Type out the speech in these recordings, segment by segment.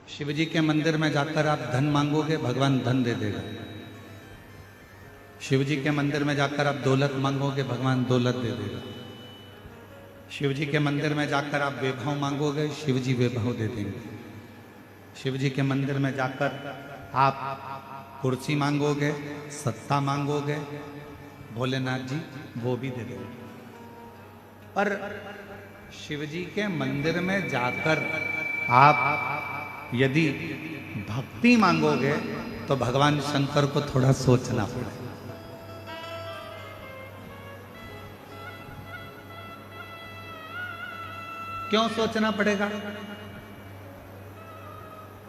शिव जी के मंदिर में जाकर आप धन मांगोगे, भगवान धन दे देगा। शिव जी के मंदिर में जाकर आप दौलत मांगोगे, भगवान दौलत दे देगा। शिव जी के मंदिर में जाकर आप वैभव मांगोगे, शिव जी वैभव दे देंगे। शिव जी के मंदिर में जाकर आप कुर्सी मांगोगे, सत्ता मांगोगे, भोलेनाथ जी वो भी दे देंगे। पर शिव जी के मंदिर में जाकर आप यदि भक्ति मांगोगे तो भगवान शंकर को थोड़ा सोचना पड़ेगा। क्यों सोचना पड़ेगा?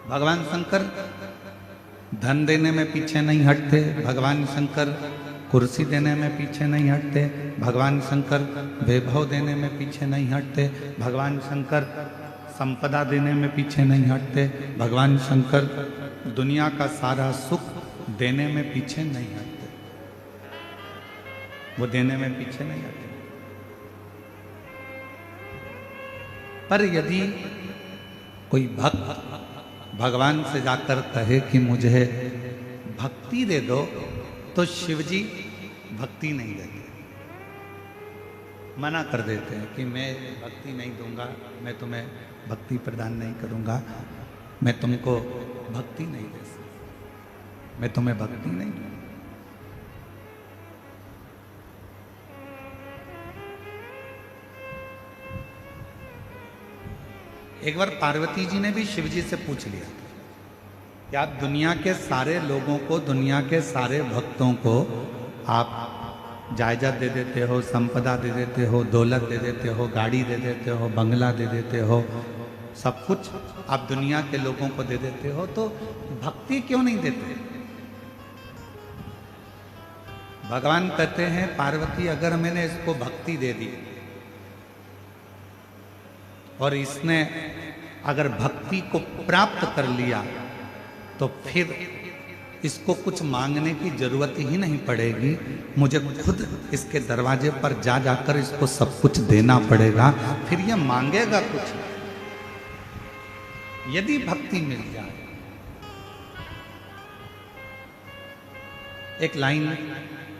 भगवान शंकर धन देने में पीछे नहीं हटते, भगवान शंकर कुर्सी देने में पीछे नहीं हटते, भगवान शंकर वैभव देने में पीछे नहीं हटते, भगवान शंकर संपदा देने में पीछे नहीं हटते, भगवान शंकर दुनिया का सारा सुख देने में पीछे नहीं हटते। वो देने में पीछे नहीं हटते। पर यदि कोई भक्त भगवान से जाकर कहे कि मुझे भक्ति दे दो, तो शिव जी भक्ति नहीं देते, मना कर देते हैं कि मैं भक्ति नहीं दूंगा, मैं तुम्हें भक्ति प्रदान नहीं करूंगा, मैं तुमको भक्ति नहीं दे सकता, मैं तुम्हें भक्ति नहीं दूंगा। एक बार पार्वती जी ने भी शिव जी से पूछ लिया कि आप दुनिया के सारे लोगों को, दुनिया के सारे भक्तों को आप जायदाद दे देते हो, संपदा दे देते हो, दौलत दे देते हो, गाड़ी दे देते हो, बंगला दे देते हो, सब कुछ आप दुनिया के लोगों को दे देते हो, तो भक्ति क्यों नहीं देते? भगवान कहते हैं पार्वती, अगर मैंने इसको भक्ति दे दी और इसने अगर भक्ति को प्राप्त कर लिया तो फिर इसको कुछ मांगने की जरूरत ही नहीं पड़ेगी, मुझे खुद इसके दरवाजे पर जा जाकर इसको सब कुछ देना पड़ेगा, फिर ये मांगेगा कुछ। यदि भक्ति मिल जाए। एक लाइन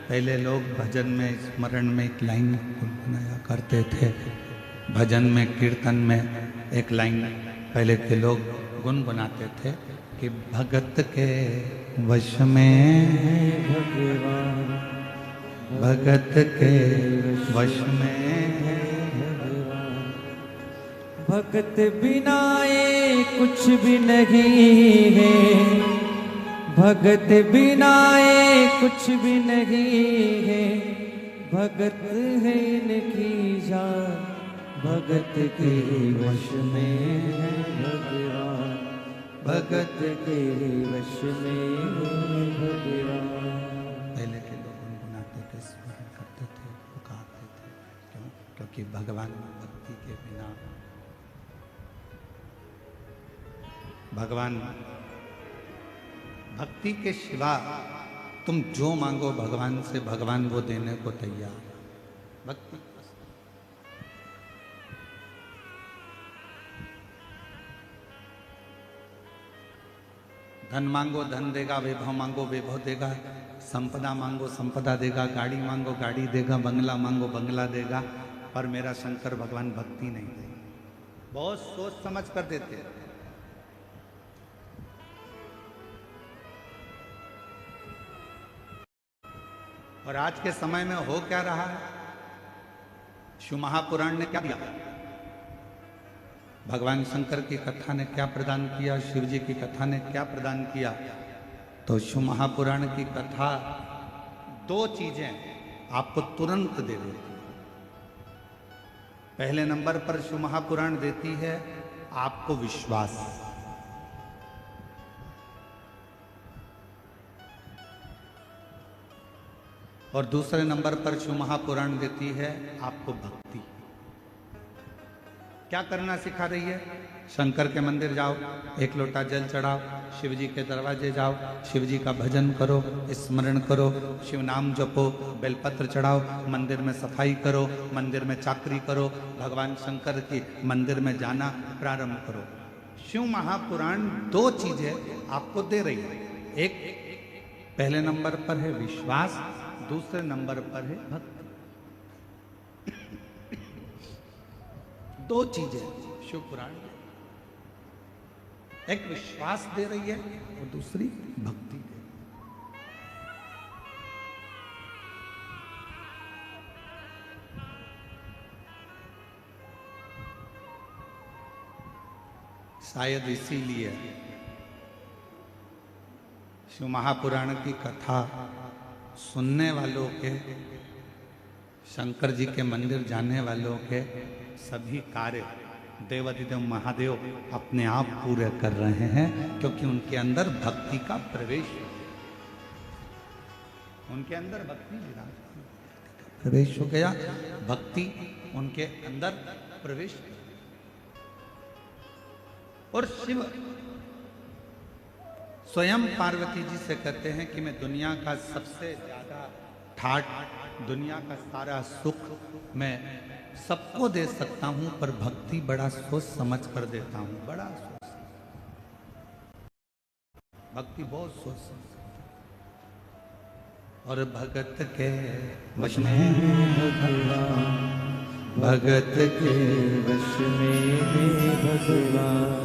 पहले लोग भजन में, स्मरण में एक लाइन गुनगुनाया करते थे, भजन में, कीर्तन में एक लाइन पहले के लोग गुनगुनाते थे कि भगत के वश में भगवान, भगत के वश में भगवान, भगत बिना ये कुछ भी नहीं है, भगत बिना ये कुछ भी नहीं है, भगत है इनकी जान, भगत के वश में है भगवान, भगत के वश में है भगवान। पहले के लोग गुनगुनाते थे, स्मरण करते थे, पुकारते थे। क्यों? क्योंकि भगवान भक्ति के बिना, भगवान भक्ति के सिवा तुम जो मांगो भगवान से, भगवान वो देने को तैयार। भक्ति धन मांगो धन देगा, वैभव मांगो वैभव देगा, संपदा मांगो संपदा देगा, गाड़ी मांगो गाड़ी देगा, बंगला मांगो बंगला देगा, पर मेरा शंकर भगवान भक्ति नहीं देगा। बहुत सोच समझ कर देते हैं। और आज के समय में हो क्या रहा है? शिव महापुराण ने क्या दिया? भगवान शंकर की कथा ने क्या प्रदान किया? शिव जी की कथा ने क्या प्रदान किया? तो शिव महापुराण की कथा दो चीजें आपको तुरंत दे देती है। पहले नंबर पर शिव महापुराण देती है आपको विश्वास, और दूसरे नंबर पर शिव महापुराण देती है आपको भक्ति। क्या करना सिखा रही है? शंकर के मंदिर जाओ, एक लोटा जल चढ़ाओ, शिव जी के दरवाजे जाओ, शिव जी का भजन करो, स्मरण करो, शिव नाम जपो, बेलपत्र चढ़ाओ, मंदिर में सफाई करो, मंदिर में चाकरी करो, भगवान शंकर की मंदिर में जाना प्रारंभ करो। शिव महापुराण दो चीजें आपको दे रही है। एक पहले नंबर पर है विश्वास, दूसरे नंबर पर है भक्ति। दो चीजें शिव पुराण में, एक विश्वास दे रही है और दूसरी भक्ति दे रही है। शायद इसीलिए शिव महापुराण की कथा सुनने वालों के, शंकर जी के मंदिर जाने वालों के सभी कार्य देवाधिदेव महादेव अपने आप पूरे कर रहे हैं, क्योंकि उनके अंदर भक्ति का प्रवेश है। उनके अंदर भक्ति प्रवेश हो गया, भक्ति उनके अंदर प्रवेश। और शिव स्वयं पार्वती जी से कहते हैं कि मैं दुनिया का सबसे ज्यादा ठाट, दुनिया का सारा सुख मैं सबको दे सकता हूं, पर भक्ति बड़ा सोच समझ कर देता हूं, बड़ा सोच, भक्ति बहुत सोच समझ। और भगत के वश में भगवान, भगत के वश में भगवान,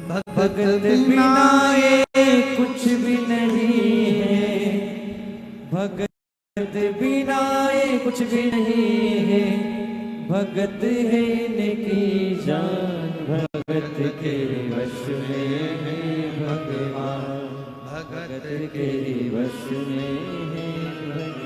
भगत बिना ये कुछ भी नहीं है, भगत बिना ये कुछ भी नहीं है, भगत है इनकी जान, भगत के वश में है भगवान, भगत के वश में है भगवान।